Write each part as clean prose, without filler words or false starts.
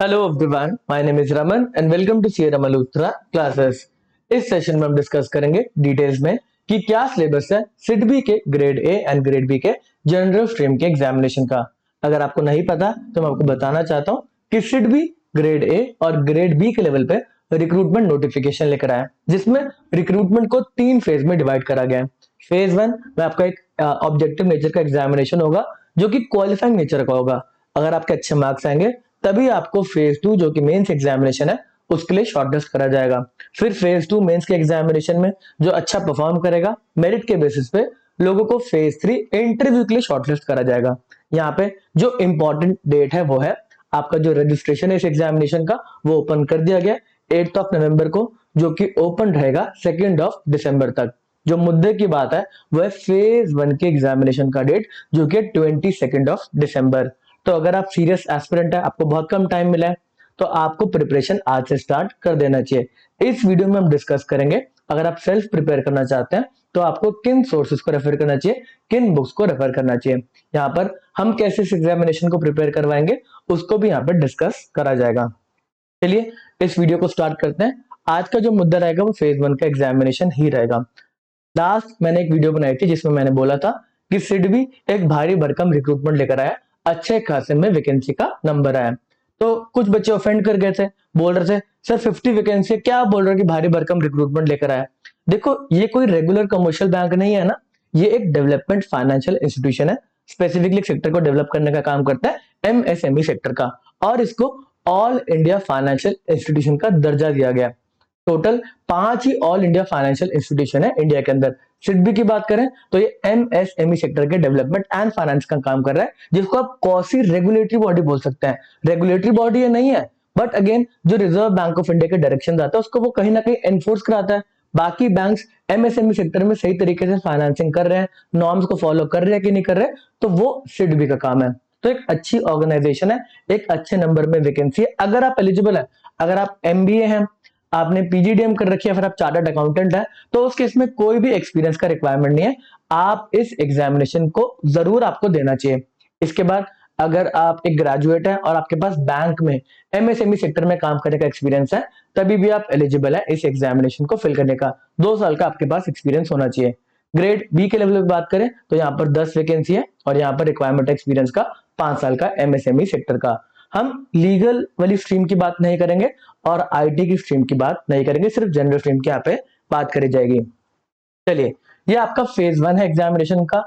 Hello everyone, my name is Raman and welcome to CA Raman Luthra classes. इस session में हम discuss करेंगे डिटेल्स में कि क्या सिलेबस है सिडबी के grade A and grade B के जनरल स्ट्रीम के एग्जामिनेशन का। अगर आपको नहीं पता तो मैं आपको बताना चाहता हूँ कि सिडबी ग्रेड ए और ग्रेड बी के लेवल पे रिक्रूटमेंट नोटिफिकेशन लेकर आया, जिसमें रिक्रूटमेंट को 3 फेज में डिवाइड करा गया है। फेज 1 में आपका एक ऑब्जेक्टिव नेचर का एग्जामिनेशन होगा जो कि क्वालिफाइंग नेचर का होगा। अगर आपके अच्छे मार्क्स आएंगे तभी आपको फेज 2 जो कि मेंस एग्जामिनेशन है उसके लिए शॉर्टलिस्ट करा जाएगा। फिर फेज 2 मेंस के एग्जामिनेशन में जो अच्छा परफॉर्म करेगा मेरिट के बेसिस पे लोगों को फेज 3 इंटरव्यू के लिए शॉर्टलिस्ट करा जाएगा। यहाँ पे जो इंपॉर्टेंट डेट है वो है आपका जो रजिस्ट्रेशन है इस एग्जामिनेशन का वो ओपन कर दिया गया 8 नवंबर को, जो कि ओपन रहेगा 2 दिसंबर तक। जो मुद्दे की बात है वो है फेज 1 के एग्जामिनेशन का डेट जो कि 22 दिसंबर। तो अगर आप सीरियस एस्पिरेंट है, आपको बहुत कम टाइम मिला है, तो आपको प्रिपरेशन आज से स्टार्ट कर देना चाहिए। इस वीडियो में हम डिस्कस करेंगे अगर आप सेल्फ प्रिपेयर करना चाहते हैं तो आपको किन सोर्सेज को रेफर करना चाहिए, किन बुक्स को रेफर करना चाहिए। यहाँ पर हम कैसे इस एग्जामिनेशन को प्रिपेयर करवाएंगे उसको भी यहाँ पर डिस्कस करा जाएगा। चलिए इस वीडियो को स्टार्ट करते हैं। आज का जो मुद्दा रहेगा वो फेज 1 का एग्जामिनेशन ही रहेगा। लास्ट मैंने एक वीडियो बनाई थी जिसमें मैंने बोला था कि सिडबी एक भारी भरकम रिक्रूटमेंट लेकर आया, अच्छे खासे में वैकेंसी का नंबर आया। तो कुछ बच्चे ऑफेंड कर गए थे, बोल रहे थे सर 50 वैकेंसी है, क्या बोल रहे हो कि भारी भरकम रिक्रूटमेंट लेकर आया। देखो ये कोई रेगुलर कमर्शियल बैंक नहीं है ना, ये एक डेवलपमेंट फाइनेंशियल इंस्टीट्यूशन है। स्पेसिफिकली सेक्टर को डेवलप करने का काम करता है एमएसएमई सेक्टर का, और इसको ऑल इंडिया फाइनेंशियल इंस्टीट्यूशन का दर्जा दिया गया। टोटल 5 ही ऑल इंडिया फाइनेंशियल इंस्टीट्यूशन है इंडिया के अंदर। सिडबी की बात करें तो ये एमएसएमई सेक्टर के डेवलपमेंट एंड फाइनेंस का काम कर रहा है, जिसको आप कौसी रेगुलेटरी बॉडी बोल सकते हैं। रेगुलेटरी बॉडी ये नहीं है, बट अगेन जो रिजर्व बैंक ऑफ इंडिया के डायरेक्शन आता है उसको वो कहीं ना कहीं एनफोर्स कराता है। बाकी बैंक्स एमएसएमई सेक्टर में सही तरीके से फाइनेंसिंग कर रहे हैं, नॉर्म्स को फॉलो कर रहे हैं कि नहीं कर रहे, तो वो सिडबी का काम है। तो एक अच्छी ऑर्गेनाइजेशन है, एक अच्छे नंबर में वैकेंसी है। अगर आप एलिजिबल है, अगर आप एमबीए हैं, आपने पीजीडीएम कर रखी है, फिर आप चार्टर्ड अकाउंटेंट है, तो उस केस में कोई भी एक्सपीरियंस का रिक्वायरमेंट नहीं है। आप इस एग्जामिनेशन को जरूर आपको देना चाहिए। इसके बाद अगर आप एक ग्रेजुएट है और आपके पास बैंक में एमएसएमई सेक्टर में काम करने का एक्सपीरियंस है, तभी भी आप एलिजिबल है इस एग्जामिनेशन को फिल करने का। 2 साल का आपके पास एक्सपीरियंस होना चाहिए। ग्रेड बी के लेवल पे बात करें तो यहाँ पर 10 वैकेंसी है और यहाँ पर रिक्वायरमेंट एक्सपीरियंस का 5 साल का एमएसएमई सेक्टर का। हम लीगल वाली स्ट्रीम की बात नहीं करेंगे और आईटी की स्ट्रीम की बात नहीं करेंगे, सिर्फ जनरल स्ट्रीम की यहाँ पे बात करी जाएगी। चलिए ये आपका फेज 1 है एग्जामिनेशन का।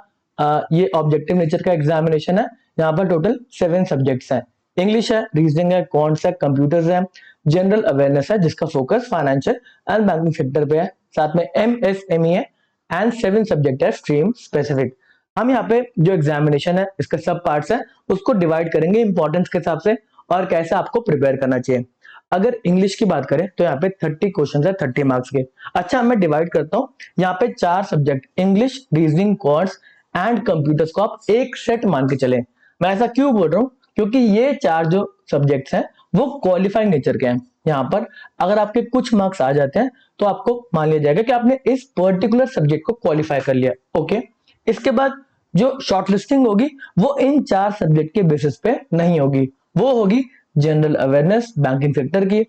ये ऑब्जेक्टिव नेचर का एग्जामिनेशन है। यहाँ पर टोटल 7 सब्जेक्ट्स हैं। इंग्लिश है, रीजनिंग है, क्वांट्स है, कंप्यूटर्स है, जनरल अवेयरनेस है जिसका focus financial and banking sector पे है, साथ में एमएसएमई है एंड 7 सब्जेक्ट है स्ट्रीम स्पेसिफिक। हम यहाँ पे जो एग्जामिनेशन है इसके सब पार्ट्स है उसको डिवाइड करेंगे इंपॉर्टेंस के हिसाब से और कैसे आपको प्रिपेयर करना चाहिए। अगर इंग्लिश की बात करें तो यहाँ पे 30 क्वेश्चन है 30 मार्क्स के। अच्छा मैं डिवाइड करता हूँ, यहाँ पे 4 subject English, reasoning, quants and computers को आप एक सेट मान के चले। मैं ऐसा क्यों बोल रहा हूँ, क्योंकि ये 4 जो सब्जेक्ट्स हैं वो क्वालिफाइंग नेचर के हैं। यहाँ पर अगर आपके कुछ मार्क्स आ जाते हैं तो आपको मान लिया जाएगा कि आपने इस पर्टिकुलर सब्जेक्ट को क्वालिफाई कर लिया। ओके, इसके बाद जो शॉर्टलिस्टिंग होगी वो इन 4 सब्जेक्ट के बेसिस पे नहीं होगी, वो होगी जनरल अवेयरनेस बैंकिंग सेक्टर की,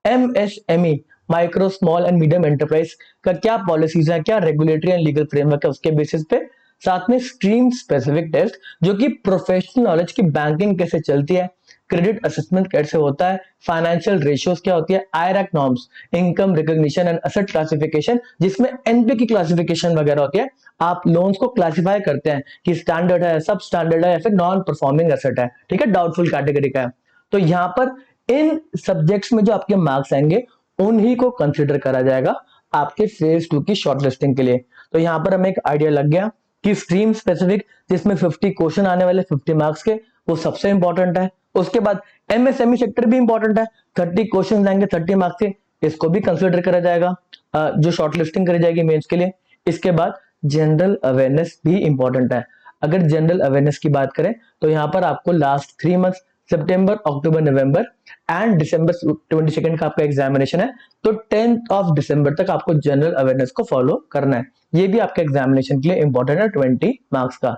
MSME micro small and medium enterprise का क्या पॉलिसीज है, क्या रेगुलेटरी एंड लीगल फ्रेमवर्क है उसके बेसिस पे, साथ में स्ट्रीम स्पेसिफिक टेस्ट जो कि प्रोफेशनल नॉलेज की बैंकिंग कैसे चलती है, क्रेडिट असेसमेंट कैसे होता है, फाइनेंशियल रेशियोज क्या होती है, IRAC norms, income recognition and asset classification जिसमें एनपी की क्लासिफिकेशन वगैरह होती है। आप लोन्स को क्लासिफाई करते हैं कि स्टैंडर्ड है, सब स्टैंडर्ड है या फिर नॉन परफॉर्मिंग एसेट है, ठीक है, डाउटफुल कैटेगरी का है। तो यहाँ पर इन सब्जेक्ट्स में जो आपके मार्क्स आएंगे उन्हीं को कंसिडर करा जाएगा आपके फेज 2 की शॉर्टलिस्टिंग के लिए। तो यहाँ पर हमें एक आइडिया लग गया कि स्ट्रीम स्पेसिफिक जिसमें 50 क्वेश्चन आने वाले 50 मार्क्स के, वो सबसे इंपॉर्टेंट है। उसके बाद एमएसएमई सेक्टर भी इंपॉर्टेंट है, 30 क्वेश्चन आएंगे 30 मार्क्स के, इसको भी कंसिडर करा जाएगा जो शॉर्टलिस्टिंग करी जाएगी मेंस के लिए। इसके बाद जनरल अवेयरनेस भी इंपॉर्टेंट है। अगर जनरल अवेयरनेस की बात करें तो यहाँ पर आपको लास्ट 3 मंथ्स सितंबर, अक्टूबर, नवंबर एंड दिसंबर 22 का आपका एग्जामिनेशन है, तो 10 दिसंबर तक आपको जनरल अवेयरनेस को फॉलो करना है। ये भी आपके एग्जामिनेशन के लिए इंपॉर्टेंट है 20 मार्क्स का।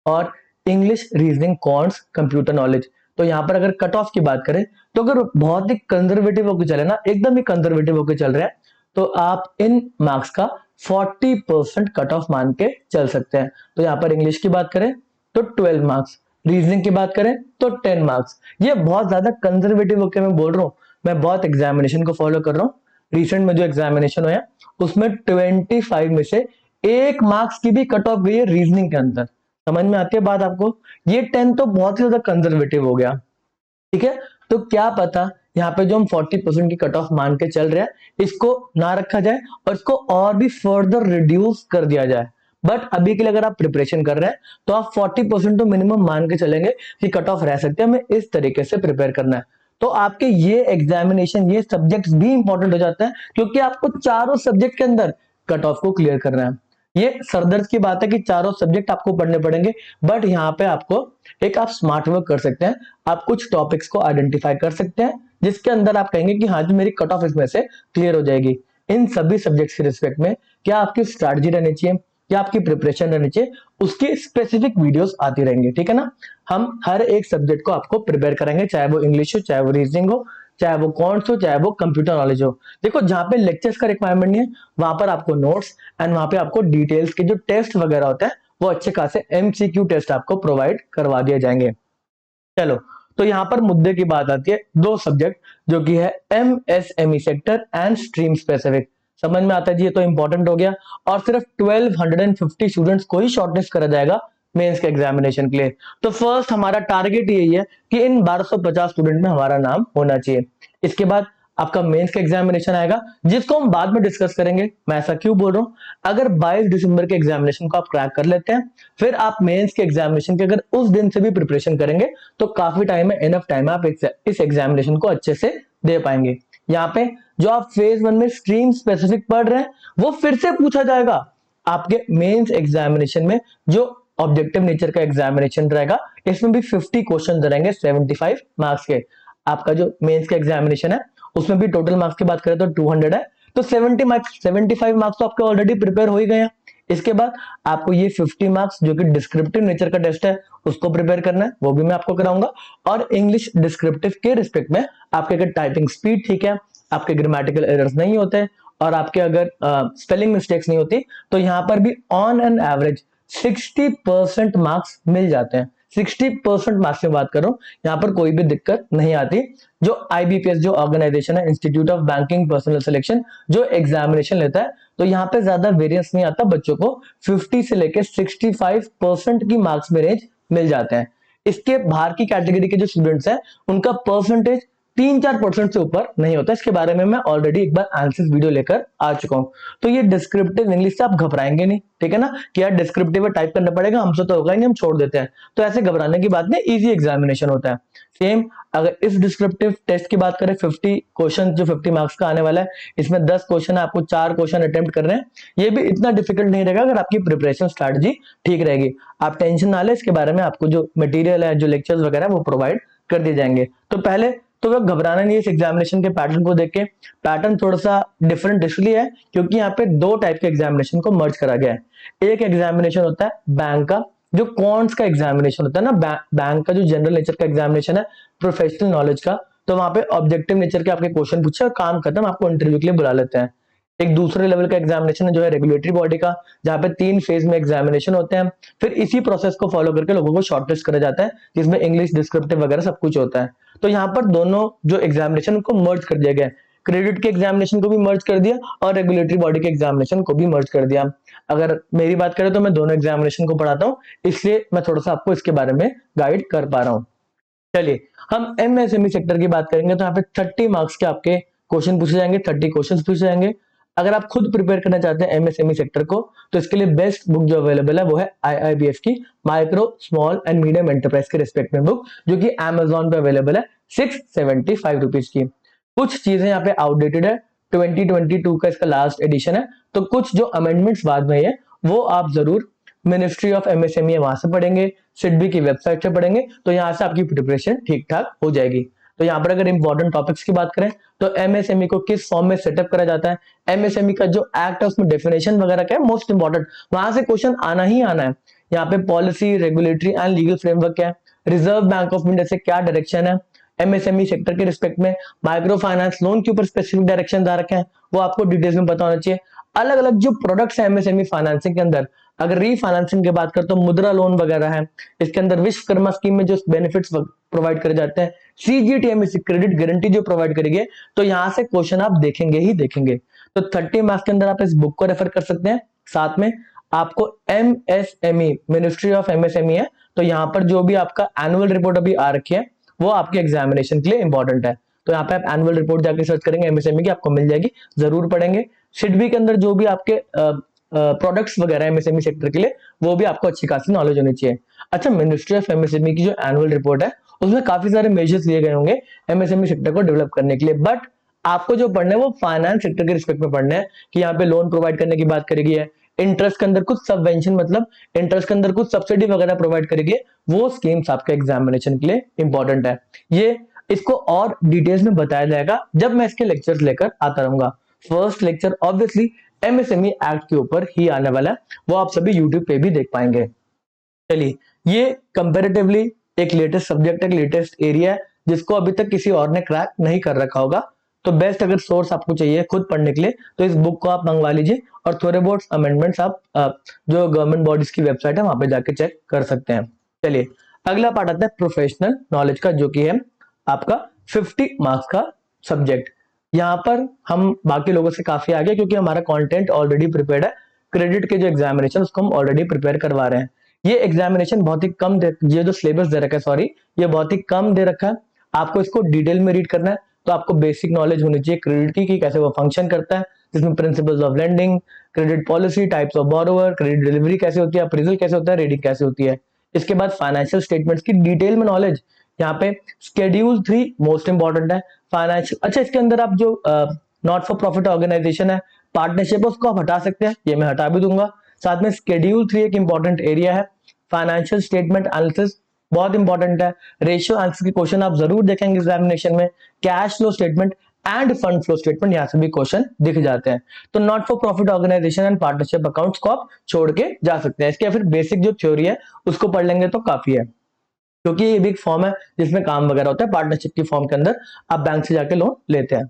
और English, reasoning, quants, computer knowledge तो यहाँ पर अगर कट ऑफ की बात करें तो अगर बहुत ही कंजर्वेटिव होकर चले ना, एकदम ही कंजर्वेटिव होकर चल रहे हैं, तो आप इन मार्क्स का 40% कट ऑफ मान के चल सकते हैं। तो यहाँ पर इंग्लिश की बात करें तो 12 मार्क्स, रीजनिंग की बात करें तो 10 मार्क्स। ये बहुत ज्यादा कंजर्वेटिव होकर मैं बोल रहा हूँ, मैं बहुत एग्जामिनेशन को फॉलो कर रहा हूँ। रिसेंट में जो एग्जामिनेशन हुआ उसमें 25 में से 1 मार्क्स की भी कट ऑफ गई है रीजनिंग के अंदर। समझ में आती है बात आपको? ये 10 तो बहुत ही ज्यादा कंजर्वेटिव हो गया, ठीक है। तो क्या पता यहाँ पे जो हम 40% की कट ऑफ मान के चल रहे हैं इसको ना रखा जाए और इसको और भी फर्दर रिड्यूस कर दिया जाए। बट अभी के लिए अगर आप प्रिपरेशन कर रहे हैं तो आप 40% तो मिनिमम मान के चलेंगे कि कट ऑफ रह सकते हैं, हमें इस तरीके से प्रिपेयर करना है। तो आपके ये एग्जामिनेशन, ये सब्जेक्ट्स भी इंपॉर्टेंट हो जाते हैं क्योंकि आपको चारों सब्जेक्ट के अंदर कट ऑफ को क्लियर करना है। ये सरदर्द की बात है कि चारों सब्जेक्ट आपको पढ़ने पड़ेंगे, बट यहाँ पे आपको एक आप स्मार्ट वर्क कर सकते हैं। आप कुछ टॉपिक्स को आइडेंटिफाई कर सकते हैं जिसके अंदर आप कहेंगे कि हाँ जी मेरी कट ऑफ इसमें से क्लियर हो जाएगी। इन सभी सब्जेक्ट्स के रिस्पेक्ट में क्या आपकी स्ट्रैटेजी रहनी चाहिए, क्या आपकी प्रिपरेशन रहनी चाहिए, उसकी स्पेसिफिक वीडियोस आती रहेंगी, ठीक है ना। हम हर एक सब्जेक्ट को आपको प्रिपेयर करेंगे, चाहे वो इंग्लिश हो, चाहे वो रीजनिंग हो, चाहे वो कॉन्ट्स हो, चाहे वो कंप्यूटर नॉलेज हो। देखो जहां पे लेक्चर्स का रिक्वायरमेंट नहीं है वहां पर आपको नोट्स एंड वहां पे आपको डिटेल्स के जो टेस्ट वगैरह होते हैं वो अच्छे खासे एमसीक्यू टेस्ट आपको प्रोवाइड करवा दिए जाएंगे। चलो, तो यहाँ पर मुद्दे की बात आती है दो सब्जेक्ट जो कि है MSME sector and stream specific. समझ में आता है जी, ये तो इंपॉर्टेंट हो गया। और सिर्फ 1250 स्टूडेंट्स को ही शॉर्टलिस्ट करा जाएगा मेंस के एग्जामिनेशन के लिए। तो फर्स्ट हमारा टारगेट यही है कि इन 1250 स्टूडेंट में हमारा नाम होना चाहिए। इसके बाद आपका मेंस का एग्जामिनेशन आएगा जिसको हम बाद में डिस्कस करेंगे। मैं ऐसा क्यों बोल रहा हूं, अगर 22 दिसंबर के एग्जामिनेशन को आप क्रैक कर लेते हैं, फिर आप मेंस के एग्जामिनेशन के अगर उस दिन से भी प्रिपरेशन करेंगे तो काफी टाइम है, इनफ टाइम है, आप इस एग्जामिनेशन को अच्छे से दे पाएंगे। यहाँ पे जो आप फेज 1 में स्ट्रीम स्पेसिफिक पढ़ रहे हैं वो फिर से पूछा जाएगा आपके मेंस एग्जामिनेशन में। जो ऑब्जेक्टिव नेचर का एग्जामिनेशन रहेगा इसमें भी 50 क्वेश्चन रहेंगे 75 मार्क्स के। आपका जो मेंस का एग्जामिनेशन है उसमें भी टोटल मार्क्स की बात करें तो 200 है, तो 75 मार्क्स तो आपके ऑलरेडी प्रिपेयर हो ही गए हैं। इसके बाद आपको ये 50 मार्क्स जो कि डिस्क्रिप्टिव नेचर का टेस्ट है उसको प्रिपेयर करना है, वो भी मैं आपको कराऊंगा। और इंग्लिश डिस्क्रिप्टिव के रिस्पेक्ट में आपके अगर टाइपिंग स्पीड ठीक है, आपके ग्रामेटिकल एरर्स नहीं होते और आपके अगर स्पेलिंग मिस्टेक्स नहीं होती, तो यहाँ पर भी ऑन एन एवरेज 60% मार्क्स मिल जाते हैं। 60% मार्क्स में बात करूं, यहाँ पर कोई भी दिक्कत नहीं आती। जो आईबीपीएस जो ऑर्गेनाइजेशन है, institute of banking personal selection, जो एग्जामिनेशन लेता है, तो यहाँ पे ज्यादा वेरिएंस नहीं आता, बच्चों को 50 से लेकर 65% की मार्क्स में रेंज मिल जाते हैं। इसके बाहर की कैटेगरी के जो स्टूडेंट्स हैं उनका परसेंटेज 3-4% से ऊपर नहीं होता। इसके बारे में मैं ऑलरेडी एक बार आंसर्स वीडियो लेकर आ चुका हूं। तो ये डिस्क्रिप्टिव इंग्लिश से आप घबराएंगे नहीं, ठीक है ना, कि यार डिस्क्रिप्टिव टाइप करना पड़ेगा, हमसे तो होगा ही नहीं, हम छोड़ देते हैं। तो ऐसे घबराने की बात नहीं, इजी एग्जामिनेशन होता है। सेम अगर इस डिस्क्रिप्टिव टेस्ट की बात करें, 50 क्वेश्चन जो 50 मार्क्स का आने वाला है, इसमें 10 क्वेश्चन है, आपको 4 क्वेश्चन अटेम्प्ट कर रहे हैं। ये भी इतना डिफिकल्ट नहीं रहेगा अगर आपकी प्रिपरेशन स्ट्रैटेजी ठीक रहेगी। आप टेंशन ना ले, इसके बारे में आपको जो मटेरियल है, जो लेक्चर्स वगैरह वो प्रोवाइड कर दिए जाएंगे। तो पहले तो वह घबराना नहीं है इस एग्जामिनेशन के पैटर्न को देख के। पैटर्न थोड़ा सा डिफरेंट इसलिए है क्योंकि यहाँ पे 2 टाइप के एग्जामिनेशन को मर्ज करा गया है। एक एग्जामिनेशन होता है बैंक का, जो कॉन्ट्स का एग्जामिनेशन होता है ना, बैंक का जो जनरल नेचर का एग्जामिनेशन है, प्रोफेशनल नॉलेज का, तो वहां पे ऑब्जेक्टिव नेचर के आपके क्वेश्चन पूछे और काम खत्म, आपको इंटरव्यू के लिए बुला लेते हैं। एक दूसरे लेवल का एग्जामिनेशन है जो है रेगुलेटरी बॉडी का, जहां पे 3 फेज में एग्जामिनेशन होते हैं। फिर इसी प्रोसेस को फॉलो करके लोगों को शॉर्टलिस्ट करा जाता है, जिसमें इंग्लिश डिस्क्रिप्टिव वगैरह सब कुछ होता है। तो यहाँ पर दोनों जो एग्जामिनेशन को मर्ज कर दिया गया, क्रेडिट के एग्जामिनेशन को भी मर्ज कर दिया और रेगुलेटरी बॉडी के एग्जामिनेशन को भी मर्ज कर दिया। अगर मेरी बात करें तो मैं दोनों एग्जामिनेशन को पढ़ाता हूँ, इसलिए मैं थोड़ा सा आपको इसके बारे में गाइड कर पा रहा हूँ। चलिए हम एमएसएमई सेक्टर की बात करेंगे तो यहाँ पे 30 मार्क्स के आपके क्वेश्चन पूछे जाएंगे, 30 क्वेश्चन पूछे जाएंगे। अगर आप खुद प्रिपेयर करना चाहते हैं एमएसएमई सेक्टर को, तो इसके लिए बेस्ट बुक जो अवेलेबल है वो है आईआईबीएफ की micro small and medium enterprise के रिस्पेक्ट में बुक, जो कि अमेजोन पे अवेलेबल है 675 रुपीज की। कुछ चीजें यहाँ पे आउटडेटेड है, 2022 का इसका लास्ट एडिशन है, तो कुछ जो अमेंडमेंट्स बाद में है वो आप जरूर मिनिस्ट्री ऑफ एमएसएमई वहां से पढ़ेंगे, सिडबी की वेबसाइट से पढ़ेंगे, तो यहाँ से आपकी प्रिपरेशन ठीक ठाक हो जाएगी। तो यहाँ पर अगर इंपॉर्टेंट टॉपिक्स की बात करें तो एमएसएमई को किस फॉर्म में सेटअप करा जाता है, एमएसएमई का जो एक्ट है उसमें डेफिनेशन वगैरह क्या है, मोस्ट इंपॉर्टेंट, वहां से क्वेश्चन आना ही आना है। यहाँ पे policy, regulatory and legal framework क्या है, रिजर्व बैंक ऑफ इंडिया से क्या डायरेक्शन है, एमएसएमई सेक्टर के रिस्पेक्ट में माइक्रो फाइनेंस लोन के ऊपर स्पेसिफिक डायरेक्शन आ रखे हैं, वो आपको डिटेल्स में पता होना चाहिए। अलग अलग जो प्रोडक्ट्स है एमएसएमई फाइनेंसिंग के अंदर, अगर रीफाइनेंसिंग की बात करें तो मुद्रा लोन वगैरह है, इसके अंदर विश्वकर्मा स्कीम में जो बेनिफिट्स प्रोवाइड करे जाते हैं, सीजीटीएमएसी क्रेडिट गारंटी जो प्रोवाइड करेंगे, तो यहाँ से क्वेश्चन आप देखेंगे ही देखेंगे। तो 30 मार्क्स के अंदर आप इस बुक को रेफर कर सकते हैं। साथ में आपको एमएसएमई मिनिस्ट्री ऑफ एमएसएमई है, तो यहाँ पर जो भी आपका एनुअल रिपोर्ट अभी आ रखी है वो आपके एग्जामिनेशन के लिए इंपॉर्टेंट है। तो यहाँ पे आप एनुअल रिपोर्ट जाके सर्च करेंगे एमएसएमई की, आपको मिल जाएगी, जरूर पढ़ेंगे। सिडबी के अंदर जो भी आपके प्रोडक्ट्स वगैरह एमएसएमई सेक्टर के लिए, वो भी आपको अच्छी खासी नॉलेज होनी चाहिए। अच्छा, मिनिस्ट्री ऑफ एमएसएमई की जो एनुअल रिपोर्ट है उसमें काफी सारे मेजर्स लिए गए होंगे एमएसएमई सेक्टर को डेवलप करने के लिए, बट आपको जो पढ़ना है वो फाइनेंस सेक्टर के रिस्पेक्ट में पढ़ना है कि यहाँ पे लोन प्रोवाइड करने की बात करेगी है, इंटरेस्ट के अंदर कुछ सबवेंशन मतलब इंटरेस्ट के अंदर कुछ सब्सिडी वगैरह प्रोवाइड करेगी, वो स्कीम्स आपके एग्जामिनेशन के लिए इंपॉर्टेंट है। ये इसको और डिटेल्स में बताया जाएगा जब मैं इसके लेक्चर्स लेकर आता रहूंगा। First lecture obviously MSME act के ऊपर ही आने वाला है, वो आप सभी यूट्यूब पे भी देख पाएंगे। चलिए, ये कंपेरेटिवली एक लेटेस्ट सब्जेक्ट, एक लेटेस्ट एरिया है जिसको अभी तक किसी और ने क्रैक नहीं कर रखा होगा। तो बेस्ट अगर सोर्स आपको चाहिए खुद पढ़ने के लिए तो इस बुक को आप मंगवा लीजिए, और थोड़े बहुत अमेंडमेंट्स आप जो गवर्नमेंट बॉडीज की वेबसाइट है वहां पे जाके चेक कर सकते हैं। चलिए, अगला पार्ट आता है प्रोफेशनल नॉलेज का, जो कि है आपका 50 मार्क्स का सब्जेक्ट। यहाँ पर हम बाकी लोगों से काफी आगे, क्योंकि हमारा कंटेंट ऑलरेडी प्रिपेयर्ड है। क्रेडिट के जो एग्जामिनेशन उसको हम ऑलरेडी प्रिपेयर करवा रहे हैं। ये एग्जामिनेशन बहुत ही कम ये जो सिलेबस दे रखा है, सॉरी, ये बहुत ही कम दे रखा है। आपको इसको डिटेल में रीड करना है, तो आपको बेसिक नॉलेज होनी चाहिए क्रेडिट की कि कैसे वो फंक्शन करता है, जिसमें principles of lending, credit policy, types of borrower, credit delivery कैसे होती है, अप्रेजल कैसे होता है, रेटिंग कैसे होती है। इसके बाद फाइनेंशियल स्टेटमेंट्स की डिटेल में नॉलेज, यहाँ पे शेड्यूल 3 मोस्ट इंपॉर्टेंट है। फाइनेंशियल, अच्छा, इसके अंदर आप जो नॉट फॉर प्रॉफिट ऑर्गेनाइजेशन है, पार्टनरशिप, उसको आप हटा सकते हैं, ये मैं हटा भी दूंगा। साथ में शेड्यूल 3 एक इंपॉर्टेंट एरिया है। फाइनेंशियल स्टेटमेंट एनालिसिस बहुत इंपॉर्टेंट है। रेशियो एनालिसिस के क्वेश्चन आप जरूर देखेंगे एग्जामिनेशन में। Cash flow statement and fund flow statement, यहाँ से भी क्वेश्चन दिख जाते हैं। तो not for profit organisation and partnership accounts को आप छोड़ के जा सकते हैं। इसके फिर बेसिक जो थ्योरी है उसको पढ़ लेंगे तो काफी है, क्योंकि ये भी एक फॉर्म है जिसमें काम वगैरह होता है। पार्टनरशिप की फॉर्म के अंदर आप बैंक से जाके लोन लेते हैं,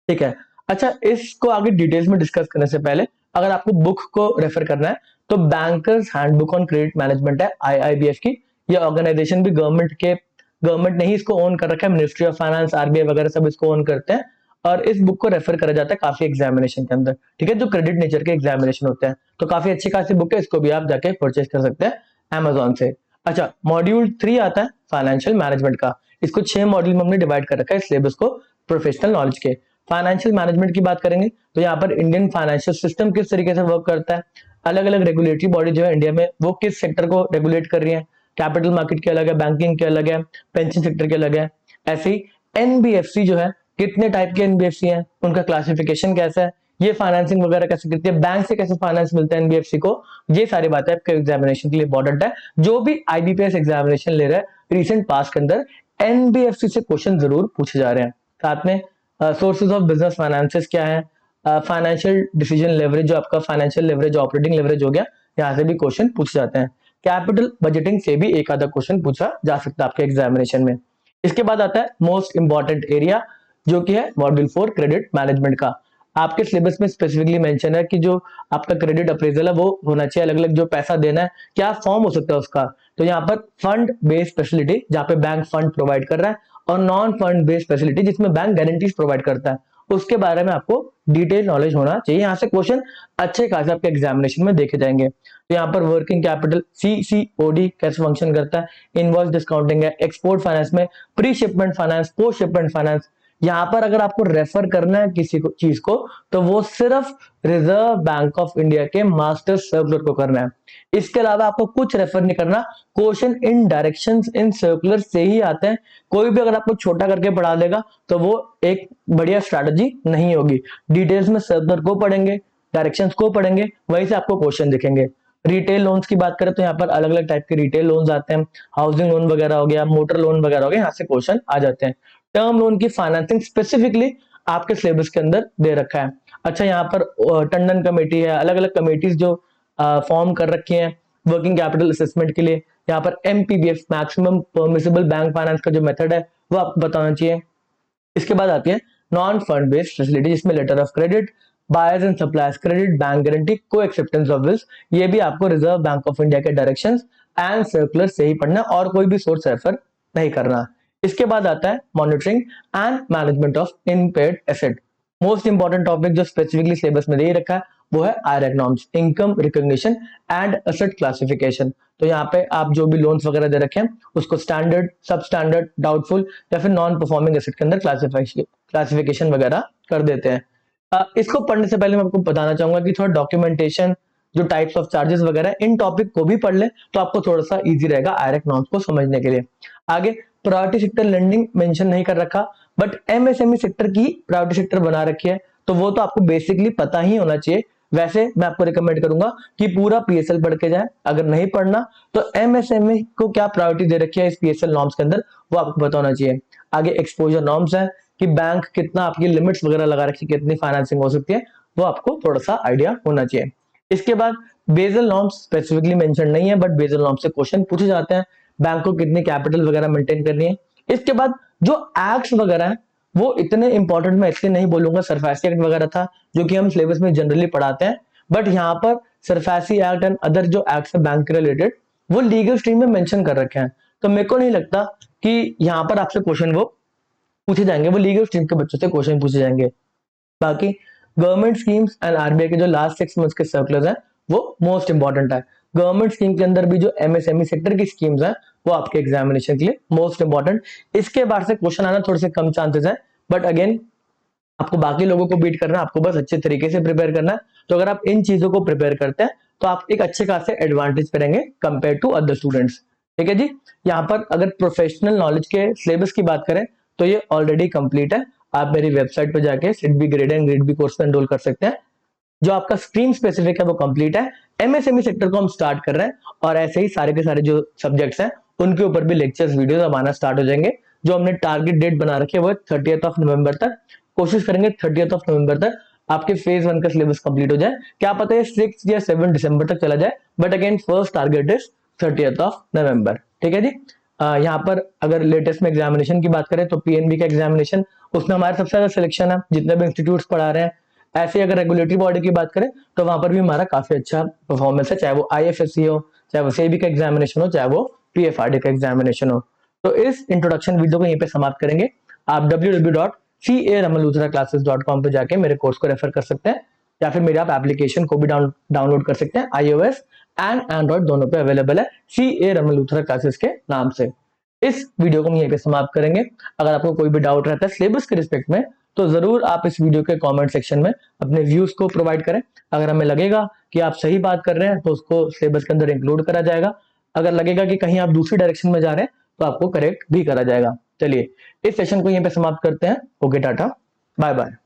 ठीक है। अच्छा, इसको आगे डिटेल्स में डिस्कस करने से पहले अगर आपको बुक को रेफर करना है तो bankers handbook on credit management है आईआईबीएफ की। ये ऑर्गेनाइजेशन भी गवर्नमेंट ने ही इसको ओन कर रखा है, मिनिस्ट्री ऑफ फाइनेंस, आरबीआई वगैरह सब इसको ओन करते हैं, और इस बुक को रेफर करा जाता है काफी एग्जामिनेशन के अंदर, ठीक है, जो क्रेडिट नेचर के एग्जामिनेशन होते हैं। तो काफी अच्छी खासी बुक है, इसको भी आप जाके परचेज कर सकते हैं अमेजोन से। अच्छा, मॉड्यूल 3 आता है फाइनेंशियल मैनेजमेंट का। इसको 6 मॉड्यूल में हमने डिवाइड कर रखा है सिलेबस को प्रोफेशनल नॉलेज के। फाइनेंशियल मैनेजमेंट की बात करेंगे तो यहाँ पर इंडियन फाइनेंशियल सिस्टम किस तरीके से वर्क करता है, अलग अलग रेगुलेटरी बॉडी जो है इंडिया में वो किस सेक्टर को रेगुलेट कर रही है, कैपिटल मार्केट के अलग है, बैंकिंग के अलग है, पेंशन सेक्टर के अलग है। ऐसे ही एनबीएफसी जो है, कितने टाइप के एनबीएफसी हैं, उनका क्लासिफिकेशन कैसा है, ये फाइनेंसिंग वगैरह कैसे करती है, बैंक से कैसे फाइनेंस मिलता है एनबीएफसी को, ये सारी बातें आपके एग्जामिनेशन के लिए इंपॉर्टेंट है। जो भी आईबीपीएस एग्जामिनेशन ले रहा है रिसेंट पास के अंदर एनबीएफसी से क्वेश्चन जरूर पूछे जा रहे हैं। साथ में सोर्सेज ऑफ बिजनेस फाइनेंसेस क्या है, फाइनेंशियल डिसीजन लेवरेज, जो आपका फाइनेंशियल लेवरेज ऑपरेटिंग लेवरेज हो गया, यहाँ से भी क्वेश्चन पूछे जाते हैं। कैपिटल बजटिंग से भी एक आधा क्वेश्चन पूछा जा सकता है आपके एग्जामिनेशन में। इसके बाद आता है मोस्ट इंपॉर्टेंट एरिया, जो कि है मॉड्यूल 4 क्रेडिट मैनेजमेंट का। आपके सिलेबस में स्पेसिफिकली मेंशन है कि जो आपका क्रेडिट अप्रेजल है वो होना चाहिए, अलग अलग जो पैसा देना है क्या फॉर्म हो सकता है उसका। तो यहाँ पर फंड बेस्ड फैसिलिटी, जहाँ पे बैंक फंड प्रोवाइड कर रहा है, और नॉन फंड बेस्ड फैसिलिटी जिसमें बैंक गारंटीज प्रोवाइड करता है, उसके बारे में आपको डिटेल नॉलेज होना चाहिए। यहाँ से क्वेश्चन अच्छे खासे आपके एग्जामिनेशन में देखे जाएंगे। तो यहाँ पर वर्किंग कैपिटल सीसीओडी कैसे फंक्शन करता है, इनवॉइस डिस्काउंटिंग है, एक्सपोर्ट फाइनेंस में pre shipment finance, post shipment finance. यहाँ पर अगर आपको रेफर करना है किसी को चीज को, तो वो सिर्फ रिजर्व बैंक ऑफ इंडिया के मास्टर सर्कुलर को करना है। इसके अलावा आपको कुछ रेफर नहीं करना। Question in directions in circular से ही आते हैं। कोई भी अगर आपको छोटा करके पढ़ा देगा तो वो एक बढ़िया स्ट्रैटेजी नहीं होगी। डिटेल्स में सर्कुलर को पढ़ेंगे, डायरेक्शंस को पढ़ेंगे, वहीं से आपको क्वेश्चन दिखेंगे। रिटेल लोन्स की बात करें तो यहाँ पर अलग अलग टाइप के रिटेल लोन्स आते हैं, हाउसिंग लोन वगैरह हो गया, मोटर लोन वगैरह हो गया, यहाँ से क्वेश्चन आ जाते हैं। टर्म लोन की फाइनेंसिंग स्पेसिफिकली आपके सिलेबस के अंदर दे रखा है। अच्छा, यहाँ पर टंडन कमेटी है, अलग अलग कमेटीज जो फॉर्म कर रखी हैं वर्किंग कैपिटल असेसमेंट के लिए, यहाँ पर MPBF maximum permissible bank finance का जो मेथड है वो आपको बताना चाहिए। इसके बाद आती है नॉन फंड बेस्ड फैसिलिटी, जिसमें letter of credit, buyers and suppliers credit, bank guarantee, co acceptance of bills, ये भी आपको रिजर्व बैंक ऑफ इंडिया के डायरेक्शंस एंड सर्कुलर से ही पढ़ना और कोई भी सोर्स रेफर नहीं करना। इसके बाद आता है monitoring and management of impaired asset. Most important topic जो स्पेसिफिकली सिलेबस में दे रखा है वो है IRAC norms, income recognition and asset classification. तो यहाँ पे आप जो भी लोन्स वगैरह दे रखे हैं उसको स्टैंडर्ड, सब स्टैंडर्ड, डाउटफुल या फिर नॉन परफॉर्मिंग एसेट के अंदर क्लासिफिकेशन वगैरह कर देते हैं। इसको पढ़ने से पहले मैं आपको बताना चाहूंगा कि थोड़ा डॉक्यूमेंटेशन, जो टाइप्स ऑफ चार्जेस वगैरह, इन टॉपिक को भी पढ़ ले तो आपको थोड़ा सा इजी रहेगा आईआरएक नॉर्म्स को समझने के लिए। आगे प्रायोरिटी सेक्टर लेंडिंग मेंशन नहीं कर रखा, बट एमएसएमई सेक्टर की प्रायोरिटी सेक्टर बना रखी है, तो वो तो आपको बेसिकली पता ही होना चाहिए। वैसे मैं आपको रिकमेंड करूंगा कि पूरा पीएसएल पढ़ के जाए, अगर नहीं पढ़ना तो एमएसएमई को क्या प्रायोरिटी दे रखी है इस पीएसएल नॉर्म्स के अंदर वो आपको पता होना चाहिए। आगे एक्सपोजर नॉर्म्स है कि बैंक कितना आपकी लिमिट्स वगैरह लगा रखी है, कितनी फाइनेंसिंग हो सकती है, वो आपको थोड़ा सा आइडिया होना चाहिए। इसके बाद बेसल नॉर्म्स स्पेसिफिकली मेंशन नहीं है, बट बेसल नॉर्म से क्वेश्चन पूछे जाते हैं, बैंक को कितनी कैपिटल वगैरह मेंटेन करनी है। इसके बाद जो एक्ट्स वगैरह है वो इतने इंपॉर्टेंट मैं इसलिए नहीं बोलूंगा, सरफेसी एक्ट वगैरह था जो कि हम सिलेबस में जनरली पढ़ाते हैं, बट यहाँ पर सरफेसी एक्ट एंड अदर जो एक्ट्स है बैंक के रिलेटेड वो लीगल स्ट्रीम में मेंशन कर रखे हैं, तो मेरे को नहीं लगता कि यहाँ पर आपसे क्वेश्चन वो पूछे जाएंगे, वो लीगल स्ट्रीम के बच्चों से क्वेश्चन पूछे जाएंगे। बाकी गवर्नमेंट स्कीम्स एंड आरबीआई के जो लास्ट 6 मंथ्स के सर्कुलर्स हैं वो मोस्ट इंपॉर्टेंट है। गवर्नमेंट स्कीम के अंदर भी जो एमएसएमई सेक्टर की स्कीम्स हैं वो आपके एग्जामिनेशन के लिए मोस्ट इंपॉर्टेंट। इसके बाद से क्वेश्चन आना थोड़े से कम चांसेस है, बट अगेन आपको बाकी लोगों को बीट करना है, आपको बस अच्छे तरीके से प्रिपेयर करना है। तो अगर आप इन चीजों को प्रिपेयर करते हैं तो आप एक अच्छे खासे एडवांटेज पे रहेंगे कंपेयर टू अदर स्टूडेंट्स। ठीक है जी। यहाँ पर अगर प्रोफेशनल नॉलेज के सिलेबस की बात करें तो ये ऑलरेडी कंप्लीट है, आप मेरी वेबसाइट पे जाके SIDBI grade and grade B course में एनरोल कर सकते हैं। जो आपका स्ट्रीम स्पेसिफिक है वो कंप्लीट है, एमएसएमई सेक्टर को हम स्टार्ट कर रहे हैं और ऐसे ही सारे के सारे जो सब्जेक्ट्स हैं उनके ऊपर भी लेक्चर्स वीडियोस अब आना स्टार्ट हो जाएंगे। जो हमने टारगेट डेट बना रखी है वो 30th ऑफ नवंबर तक, कोशिश करेंगे 30th ऑफ नवंबर तक आपके फेज 1 का सिलेबस कंप्लीट हो जाए। क्या पता है 6 या 7 दिसंबर तक चला जाए, but again first target is 30th of November. ठीक है जी। यहाँ पर अगर लेटेस्ट में एग्जामिनेशन की बात करें तो पीएनबी का एग्जामिनेशन, उसमें हमारे सबसे ज्यादा सिलेक्शन है जितने भी इंस्टीट्यूट्स पढ़ा रहे हैं। ऐसे अगर रेगुलेटरी बॉडी की बात करें तो वहां पर भी हमारा काफी अच्छा परफॉर्मेंस है, चाहे वो आईएफएससी हो, चाहे वो सेबी का एग्जामिनेशन हो, चाहे वो पीएफआरडी का एग्जामिनेशन हो। तो इस इंट्रोडक्शन वीडियो को यहीं पे समाप्त करेंगे। आप www.caramalutraclasses.com पे जाके मेरे कोर्स को रेफर कर सकते हैं, या फिर मेरे आप एप्लीकेशन को भी डाउनलोड कर सकते हैं, iOS एंड एंड्रॉइड दोनों पे अवेलेबल है CA रमन लूथरा क्लासेस के नाम से। इस वीडियो को हम यहीं पे समाप्त करेंगे। अगर आपको कोई भी डाउट रहता है सिलेबस के रिस्पेक्ट में तो जरूर आप इस वीडियो के कमेंट सेक्शन में अपने व्यूज को प्रोवाइड करें। अगर हमें लगेगा कि आप सही बात कर रहे हैं तो उसको सिलेबस के अंदर इंक्लूड करा जाएगा, अगर लगेगा कि कहीं आप दूसरी डायरेक्शन में जा रहे हैं तो आपको करेक्ट भी करा जाएगा। चलिए इस सेशन को यहीं पे समाप्त करते हैं। Okay, tata, bye bye.